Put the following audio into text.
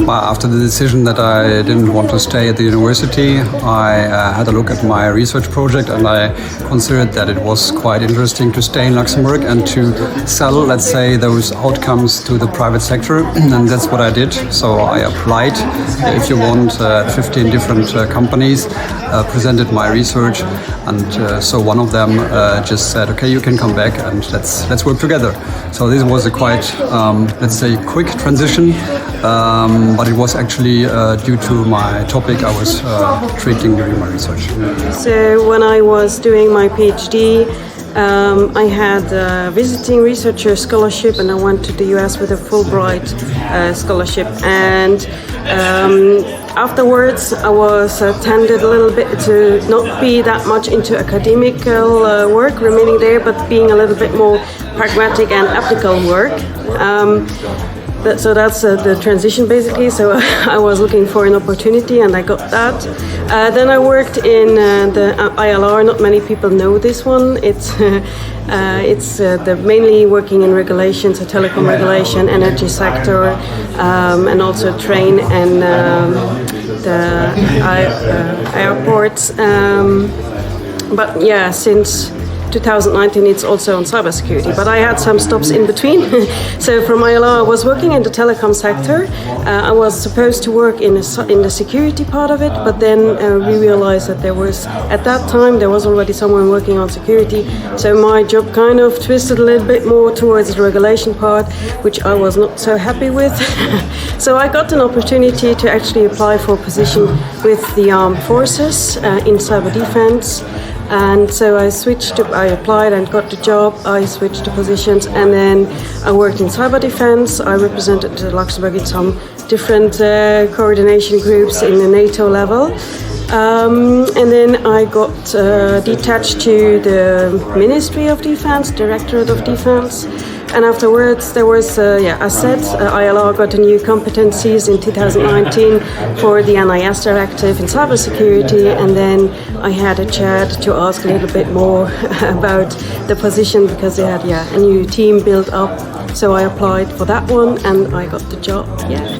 Well, after the decision that I didn't want to stay at the university, I had a look at my research project and I considered that it was quite interesting to stay in Luxembourg and to sell, let's say, those outcomes to the private sector. And that's what I did. So I applied, if you want, 15 different companies, presented my research, and so one of them just said, okay, you can come back and let's work together. So this was a quite, let's say, quick transition, but it was actually due to my topic I was treating during my research. So when I was doing my PhD, I had a visiting researcher scholarship, and I went to the US with a Fulbright scholarship. And afterwards, I was tended a little bit to not be that much into academical work remaining there, but being a little bit more pragmatic and applical work. So that's the transition basically. So I was looking for an opportunity and I got that. Then I worked in the ILR. Not many people know this one. It's mainly working in regulations, so telecom regulation, energy sector, and also train and the airports. But yeah, since 2019 it's also on cybersecurity, but I had some stops in between. So from ILR I was working in the telecom sector. I was supposed to work in the security part of it, but then we realized that at that time there was already someone working on security, so my job kind of twisted a little bit more towards the regulation part, which I was not so happy with. So I got an opportunity to actually apply for a position with the armed forces in cyber defense. And so I applied and got the job. I switched the positions, and then I worked in cyber defense. I represented Luxembourg in some different coordination groups in the NATO level. And then I got detached to the Ministry of Defense, Directorate of Defense. And afterwards, there was, as said, ILR got a new competencies in 2019 for the NISS directive in cybersecurity. And then I had a chat to ask a little bit more about the position, because they had a new team built up. So I applied for that one and I got the job. Yeah.